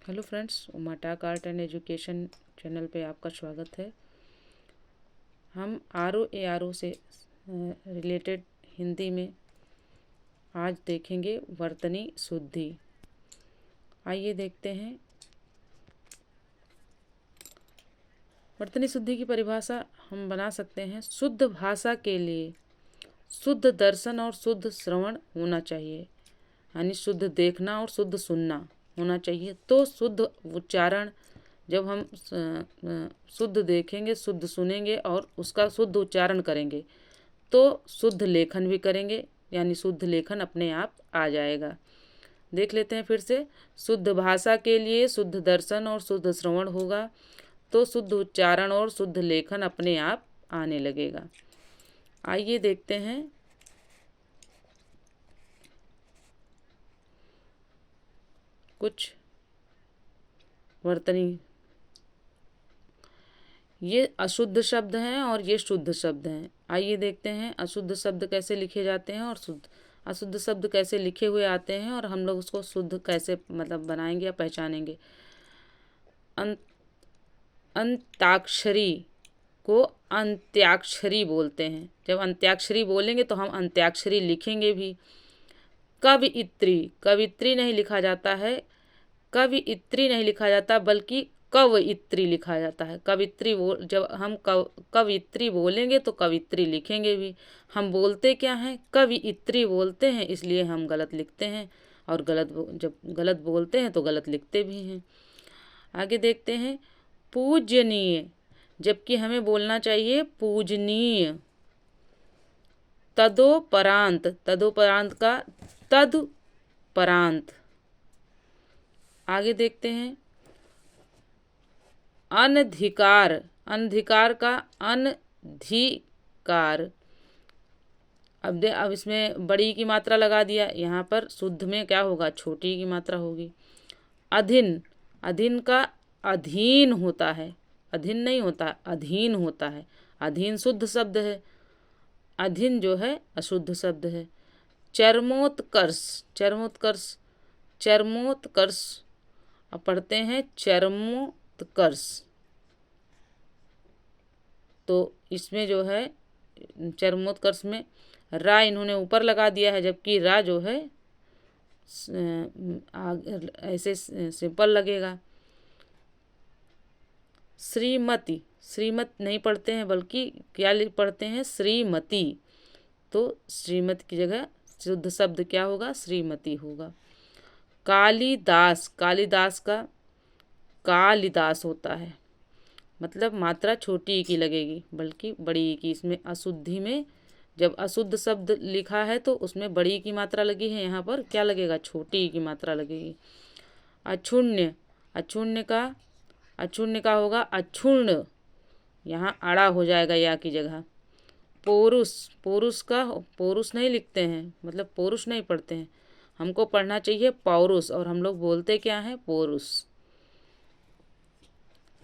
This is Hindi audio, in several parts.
Hello friends, Umatak art and education channel पे आपका स्वागत है। हम आर ओ से रिलेटेड हिंदी में आज देखेंगे वर्तनी शुद्धि। आइए देखते हैं। वर्तनी शुद्धि की परिभाषा हम बना सकते हैं। शुद्ध भाषा के लिए शुद्ध दर्शन और शुद्ध श्रवण होना चाहिए, यानी शुद्ध देखना और शुद्ध सुनना होना चाहिए। तो शुद्ध उच्चारण, जब हम शुद्ध देखेंगे, शुद्ध सुनेंगे और उसका शुद्ध उच्चारण करेंगे तो शुद्ध लेखन भी करेंगे, यानी शुद्ध लेखन अपने आप आ जाएगा। देख लेते हैं फिर से। शुद्ध भाषा के लिए शुद्ध दर्शन और शुद्ध श्रवण होगा तो शुद्ध उच्चारण और शुद्ध लेखन अपने आप आने लगेगा। आइए देखते हैं। कुछ वर्तनी, ये अशुद्ध शब्द हैं और ये शुद्ध शब्द हैं। आइए देखते हैं अशुद्ध शब्द कैसे लिखे जाते हैं और अशुद्ध शब्द कैसे लिखे हुए आते हैं और हम लोग उसको शुद्ध कैसे बनाएंगे या पहचानेंगे। अंताक्षरी को अंत्याक्षरी बोलते हैं। जब अंत्याक्षरी बोलेंगे तो हम अंत्याक्षरी लिखेंगे भी। कवियत्री, कवित्री नहीं लिखा जाता है, कवियत्री नहीं लिखा जाता, बल्कि कवयित्री लिखा जाता है। कवित्री जब हम कवियत्री बोलेंगे तो कवित्री लिखेंगे भी। हम बोलते क्या हैं? कवियत्री बोलते हैं, इसलिए हम गलत लिखते हैं, और जब गलत बोलते हैं तो गलत लिखते भी हैं। आगे देखते हैं। पूजनीय, जबकि हमें बोलना चाहिए पूजनीय। तदोपरांत, तदोपरांत का तदपरांत। आगे देखते हैं। अनधिकार, अनधिकार का अनधिकार। अब इसमें बड़ी की मात्रा लगा दिया, यहाँ पर शुद्ध में क्या होगा? छोटी की मात्रा होगी। अधीन, अधीन का अधीन होता है, अधीन नहीं होता, अधीन होता है। अधीन शुद्ध शब्द है, अधीन जो है अशुद्ध शब्द है। चरमोत्कर्ष, चरमोत्कर्ष, चरमोत्कर्ष। अब पढ़ते हैं चरमोत्कर्ष। तो इसमें जो है चरमोत्कर्ष में रा इन्होंने ऊपर लगा दिया है, जबकि रा जो है ऐसे सिंपल लगेगा। श्रीमती, श्रीमत नहीं पढ़ते हैं, बल्कि क्या पढ़ते हैं? श्रीमती। तो श्रीमती की जगह शुद्ध शब्द क्या होगा? श्रीमती होगा। कालिदास, कालिदास का कालिदास होता है, मतलब मात्रा छोटी की लगेगी, बल्कि बड़ी की। इसमें अशुद्धि में जब अशुद्ध शब्द लिखा है तो उसमें बड़ी की मात्रा लगी है, यहाँ पर क्या लगेगा? छोटी की मात्रा लगेगी। अक्षुण्य, अक्षुण्य का होगा अक्षुण्ण, यहाँ अड़ा हो जाएगा या की जगह। पौरुष, पौरुष का पौरुष नहीं लिखते हैं, मतलब पौरुष नहीं पढ़ते हैं, हमको पढ़ना चाहिए पौरुष, और हम लोग बोलते क्या है? पौरुष।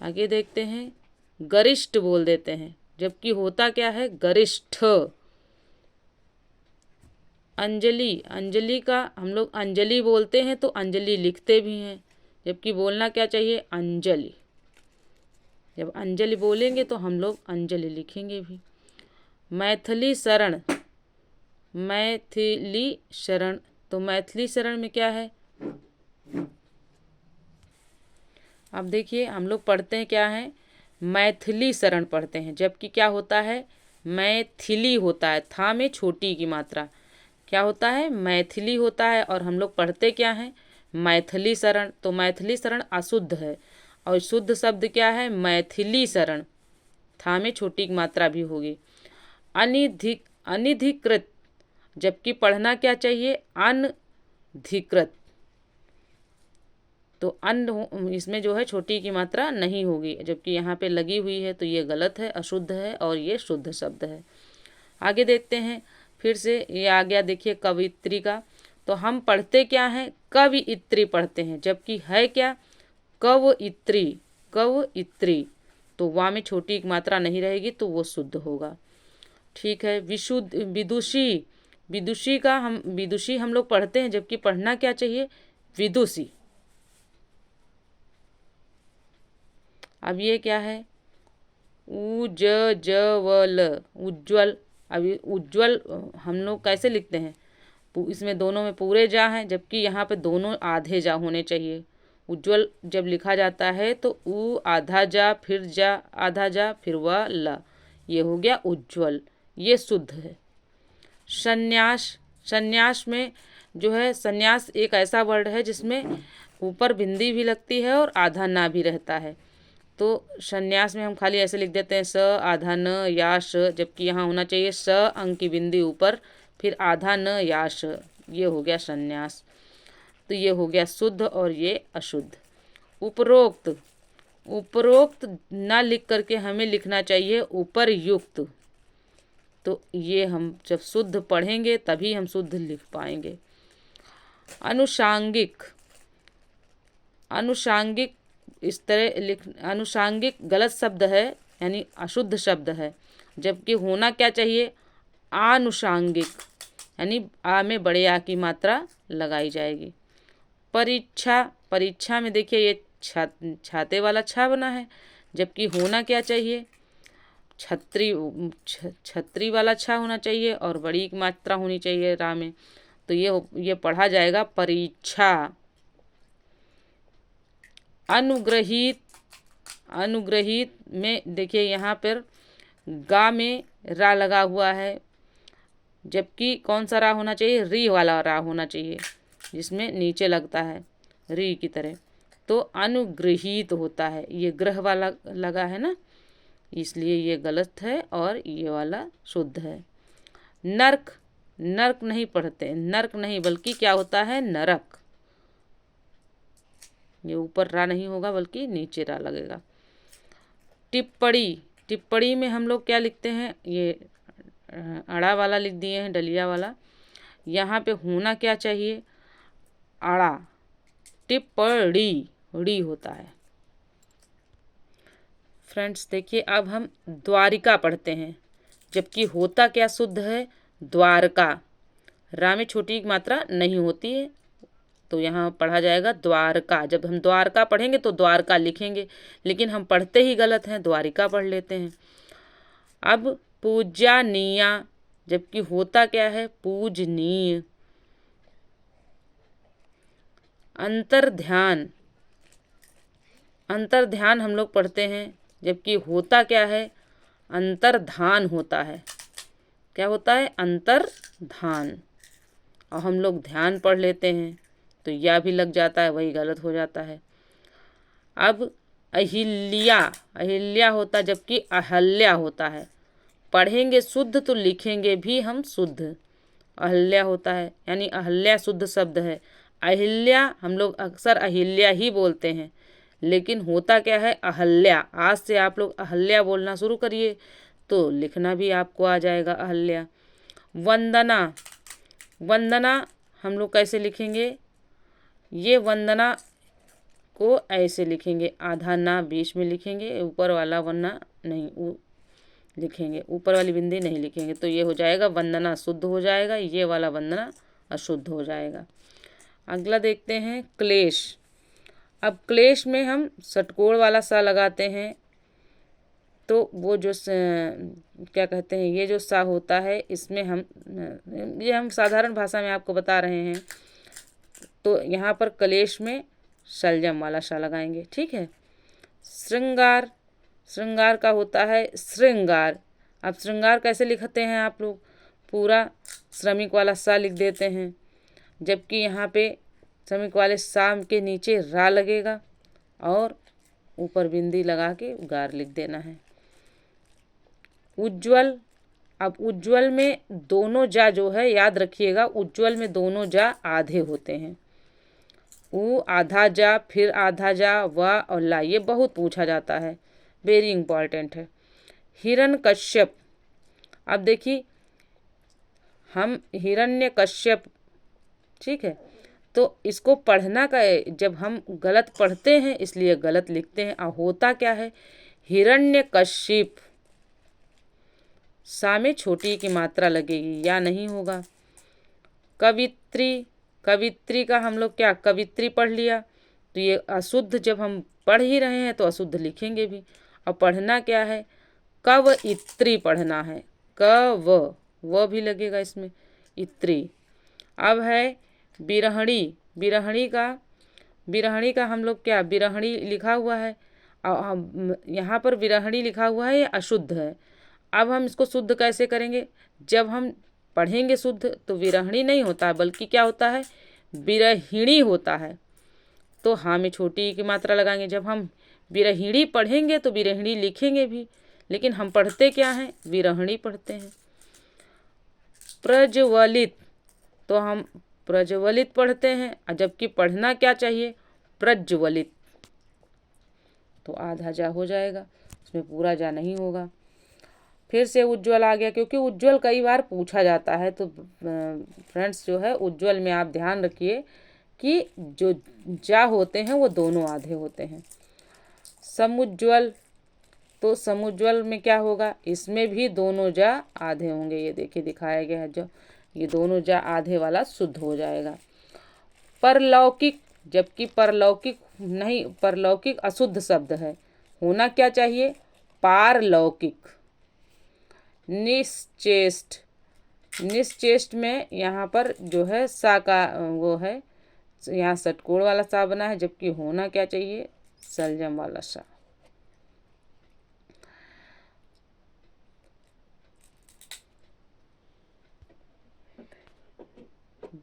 आगे देखते हैं। गरिष्ठ बोल देते हैं, जबकि होता क्या है? गरिष्ठ। अंजलि, अंजलि का हम लोग अंजलि बोलते हैं तो अंजलि लिखते भी हैं, जबकि बोलना क्या चाहिए? अंजलि। जब अंजलि बोलेंगे तो हम लोग अंजलि लिखेंगे भी। मैथिली शरण, मैथिली शरण, तो मैथिली शरण में क्या है? अब देखिए, हम लोग पढ़ते हैं क्या है? मैथिली शरण पढ़ते हैं, जबकि क्या होता है? मैथिली होता है, था में छोटी की मात्रा। क्या होता है? मैथिली होता है, और हम लोग पढ़ते क्या है? मैथिली शरण। तो मैथिली शरण अशुद्ध है, और शुद्ध शब्द क्या है? मैथिली शरण। था में छोटी की मात्रा भी होगी। अनधिकृत, जबकि पढ़ना क्या चाहिए? अनधिकृत। तो अन इसमें जो है छोटी की मात्रा नहीं होगी, जबकि यहाँ पे लगी हुई है, तो ये गलत है, अशुद्ध है, और ये शुद्ध शब्द है। आगे देखते हैं फिर से। ये आ गया देखिए कवियत्री का। तो हम पढ़ते क्या हैं? कवियत्री पढ़ते हैं, जबकि है क्या? कवयित्री, कवयित्री। तो वा में छोटी की मात्रा नहीं रहेगी, तो वो शुद्ध होगा। ठीक है। विशुद्ध, विदुषी, विदुषी का विदुषी हम लोग पढ़ते हैं, जबकि पढ़ना क्या चाहिए? विदुषी। अब ये क्या है, उज्ज्वल, उज्ज्वल। अभी उज्ज्वल हम लोग कैसे लिखते हैं, इसमें दोनों में पूरे जा हैं, जबकि यहाँ पे दोनों आधे जा होने चाहिए। उज्ज्वल जब लिखा जाता है तो उ आधा जा, फिर जा आधा जा, फिर व ल, ये हो गया उज्ज्वल, ये शुद्ध है। संन्यास, संन्यास में जो है, संन्यास एक ऐसा वर्ड है जिसमें ऊपर बिंदी भी लगती है और आधा ना भी रहता है। तो संन्यास में हम खाली ऐसे लिख देते हैं स आधा न या श, जबकि यहाँ होना चाहिए स अंक की बिंदी ऊपर, फिर आधा न या श, ये हो गया संन्यास। तो ये हो गया शुद्ध और ये अशुद्ध। उपरोक्त, उपरोक्त ना लिख करके हमें लिखना चाहिए उपर्युक्त। तो ये हम जब शुद्ध पढ़ेंगे तभी हम शुद्ध लिख पाएंगे। अनुषांगिक, अनुषांगिक इस तरह लिख, अनुषांगिक गलत शब्द है, यानी अशुद्ध शब्द है, जबकि होना क्या चाहिए, आनुषांगिक, यानी आ में बड़े आ की मात्रा लगाई जाएगी। परीक्षा, परीक्षा में देखिए ये छाते वाला छा बना है, जबकि होना क्या चाहिए, छतरी, छतरी वाला छा होना चाहिए और बड़ी मात्रा होनी चाहिए रा में। तो ये पढ़ा जाएगा परीक्षा। अनुग्रहित, अनुग्रहित में देखिए यहाँ पर गा में रा लगा हुआ है, जबकि कौन सा रा होना चाहिए, री वाला रा होना चाहिए, जिसमें नीचे लगता है री की तरह। तो अनुग्रहित होता है, ये ग्रह वाला लगा है ना, इसलिए ये गलत है और ये वाला शुद्ध है। नर्क, नर्क नहीं पढ़ते, नर्क नहीं बल्कि क्या होता है, नरक। ये ऊपर रा नहीं होगा बल्कि नीचे रा लगेगा। टिप्पणी, टिप्पणी में हम लोग क्या लिखते हैं, ये अड़ा वाला लिख दिए हैं, डलिया वाला। यहाँ पे होना क्या चाहिए, आड़ा, टिप्पणी, ड़ी होता है। फ्रेंड्स देखिए अब हम द्वारिका पढ़ते हैं, जबकि होता क्या शुद्ध है, द्वारका। रा में छोटी मात्रा नहीं होती है, तो यहाँ पढ़ा जाएगा द्वारका। जब हम द्वारका पढ़ेंगे तो द्वारका लिखेंगे, लेकिन हम पढ़ते ही गलत हैं, द्वारिका पढ़ लेते हैं। अब पूज्यनीया, जबकि होता क्या है, पूजनीय। अंतर्ध्यान, अंतर्ध्यान हम लोग पढ़ते हैं, जबकि होता क्या है, अंतर्धान होता है। क्या होता है, अंतर्धान। और हम लोग ध्यान पढ़ लेते हैं तो या भी लग जाता है, वही गलत हो जाता है। अब अहिल्या, अहिल्या होता जबकि अहल्या होता है। पढ़ेंगे शुद्ध तो लिखेंगे भी हम शुद्ध। अहल्या होता है, यानी अहल्या शुद्ध शब्द है। अहिल्या हम लोग अक्सर अहिल्या ही बोलते हैं, लेकिन होता क्या है, अहल्या। आज से आप लोग अहल्या बोलना शुरू करिए तो लिखना भी आपको आ जाएगा अहल्या। वंदना, वंदना हम लोग कैसे लिखेंगे, ये वंदना को ऐसे लिखेंगे, आधा ना बीच में लिखेंगे, ऊपर वाला वंदना नहीं लिखेंगे, ऊपर वाली बिंदी नहीं लिखेंगे। तो ये हो जाएगा वंदना शुद्ध हो जाएगा, ये वाला वंदना अशुद्ध हो जाएगा। अगला देखते हैं क्लेश। अब क्लेश में हम षटकोण वाला सा लगाते हैं, तो वो जो क्या कहते हैं, ये जो सा होता है, इसमें ये हम साधारण भाषा में आपको बता रहे हैं। तो यहाँ पर क्लेश में शलजम वाला सा लगाएंगे, ठीक है। श्रृंगार, श्रृंगार का होता है श्रृंगार। अब श्रृंगार कैसे लिखते हैं आप लोग, पूरा श्रमिक वाला सा लिख देते हैं, जबकि यहाँ पे श्रमिक वाले सा के नीचे रा लगेगा और ऊपर बिंदी लगा के गार लिख देना है। उज्ज्वल, अब उज्ज्वल में दोनों जा जो है, याद रखिएगा, उज्ज्वल में दोनों जा आधे होते हैं। उ आधा जा, फिर आधा जा, व और ला, ये बहुत पूछा जाता है, वेरी इंपॉर्टेंट है। हिरण्यकश्यप, अब देखिए हम हिरण्यकश्यप, ठीक है, तो इसको पढ़ना का जब हम गलत पढ़ते हैं इसलिए गलत लिखते हैं। और होता क्या है, हिरण्यकशिप, सा में छोटी की मात्रा लगेगी, या नहीं होगा। कवित्री, कवित्री का हम लोग क्या, कवित्री पढ़ लिया, तो ये अशुद्ध जब हम पढ़ ही रहे हैं तो अशुद्ध लिखेंगे भी। अब पढ़ना क्या है, कवयित्री पढ़ना है, व भी लगेगा इसमें, इत्री। अब है बिरहणी, बिरहणी का हम लोग क्या, बिरहणी लिखा हुआ है, यहाँ पर बिरहणी लिखा हुआ है, ये अशुद्ध है। अब हम इसको शुद्ध कैसे करेंगे, जब हम पढ़ेंगे शुद्ध तो विरहणी नहीं होता है, बल्कि क्या होता है, विरहिणी होता है। तो हाँ में छोटी की मात्रा लगाएंगे। जब हम विरहिणी पढ़ेंगे तो विरहिणी लिखेंगे भी, लेकिन हम पढ़ते क्या हैं, विरहिणी पढ़ते हैं। प्रज्वलित, तो हम प्रज्वलित पढ़ते हैं, जबकि पढ़ना क्या चाहिए, प्रज्वलित। तो आधा जा हो जाएगा, उसमें पूरा जा नहीं होगा। फिर से उज्ज्वल आ गया, क्योंकि उज्ज्वल कई बार पूछा जाता है। तो फ्रेंड्स जो है उज्ज्वल में आप ध्यान रखिए कि जो जा होते हैं वो दोनों आधे होते हैं। समुज्ज्वल, तो समुज्ज्वल में क्या होगा, इसमें भी दोनों जा आधे होंगे। ये देखिए दिखाया गया है, जो ये दोनों जा आधे वाला शुद्ध हो जाएगा। परलौकिक, जबकि परलौकिक नहीं, परलौकिक अशुद्ध शब्द है, होना क्या चाहिए, पारलौकिक। निश्चेष्ट, निश्चेष्ट में यहाँ पर जो है सा का वो है, यहाँ षटकोण वाला सा बना है, जबकि होना क्या चाहिए, सलजम वाला सा।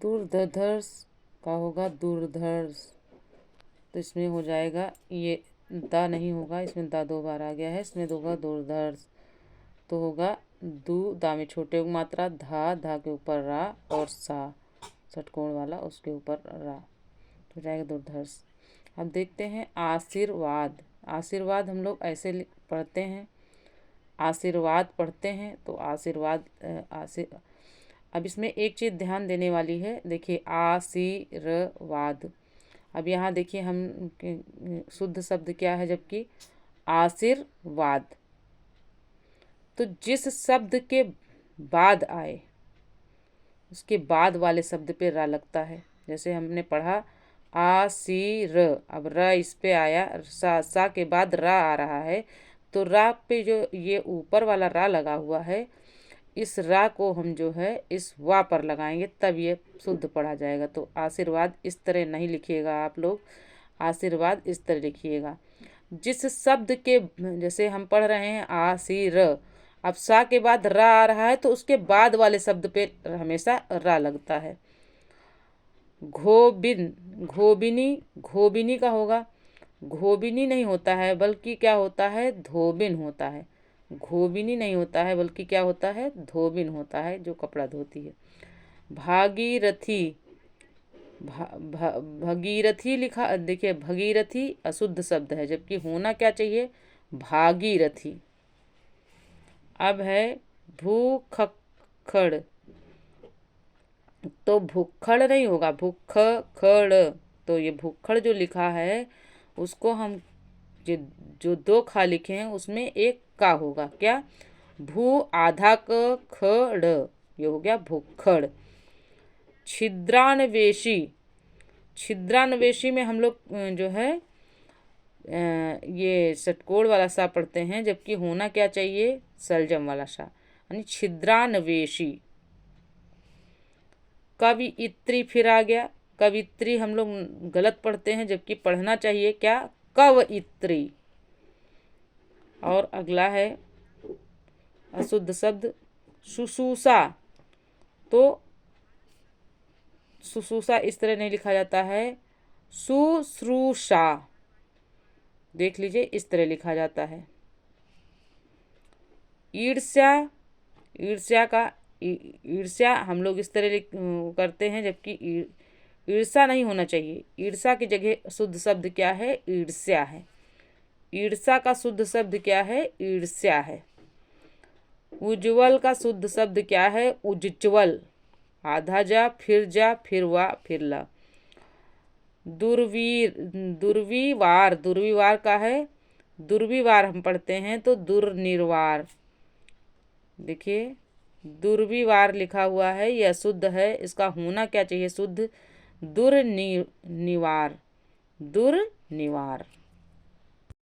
दुर्धर्ष का होगा दुर्धर्ष, तो इसमें हो जाएगा, ये दा नहीं होगा, इसमें दा दो बार आ गया है, इसमें होगा दुर्धर्ष। तो होगा दू, दा में छोटे मात्रा, धा के ऊपर रा, और सा षटकोण वाला उसके ऊपर रा, तो जाएगा दुर्धर्ष। अब देखते हैं आशीर्वाद। आशीर्वाद हम लोग ऐसे पढ़ते हैं, आशीर्वाद पढ़ते हैं, तो आशीर्वाद अब इसमें एक चीज़ ध्यान देने वाली है, देखिए आशीर्वाद। अब यहाँ देखिए हम शुद्ध शब्द क्या है, जबकि आशीर्वाद, तो जिस शब्द के बाद आए उसके बाद वाले शब्द पे रा लगता है। जैसे हमने पढ़ा आसीर, अब र इस पे आया, सा के बाद रा आ रहा है, तो रा पे जो ये ऊपर वाला रा लगा हुआ है, इस रा को हम जो है इस वा पर लगाएंगे, तब ये शुद्ध पढ़ा जाएगा। तो आशीर्वाद इस तरह नहीं लिखिएगा आप लोग, आशीर्वाद इस तरह लिखिएगा। जिस शब्द के, जैसे हम पढ़ रहे हैं आसीर, अब सा के बाद रा आ रहा है, तो उसके बाद वाले शब्द पे हमेशा रा लगता है। घोबिन, घोबिनी, घोबिनी का होगा, घोबिनी नहीं होता है, बल्कि क्या होता है, धोबिन होता है। घोबिनी नहीं होता है, बल्कि क्या होता है, धोबिन होता है, जो कपड़ा धोती है। भागीरथी, भगीरथी लिखा, देखिए भगीरथी अशुद्ध शब्द है, जबकि होना क्या चाहिए, भागीरथी। अब है भूखखड़, तो भूखड़ नहीं होगा, भूखखड़। तो ये भूखड़ जो लिखा है उसको हम जो दो खा लिखे हैं उसमें एक का होगा, क्या, भू आधा क खड़, ये हो गया भूखड़। छिद्रान्वेषी, छिद्रान्वेषी में हम लोग जो है ये षटकोण वाला सा पढ़ते हैं, जबकि होना क्या चाहिए, सलजम वाला सा, यानी छिद्रान्वेषी। कवियित्री फिर आ गया, कवियित्री हम लोग गलत पढ़ते हैं, जबकि पढ़ना चाहिए क्या, कवयित्री। और अगला है अशुद्ध शब्द शुश्रूषा, तो शुश्रूषा इस तरह नहीं लिखा जाता है, शुश्रूषा, देख लीजिए इस तरह लिखा जाता है। ईर्ष्या, ईर्ष्या का ईर्ष्या हम लोग इस तरह करते हैं, जबकि ईर्ष्या नहीं होना चाहिए। ईर्ष्या की जगह शुद्ध शब्द क्या है, ईर्ष्या है। ईर्ष्या का शुद्ध शब्द क्या है, ईर्ष्या है। उज्ज्वल का शुद्ध शब्द क्या है, उज्ज्वल, आधा जा फिर वा फिर ला। दुर्वीर, दुर्विवार, दुर्विवार का है, दुर्विवार हम पढ़ते हैं, तो दुर्निर्वार, देखिए दुर्विवार लिखा हुआ है, यह शुद्ध है, इसका होना क्या चाहिए, शुद्ध, दुर्निवार, दुर्निवार।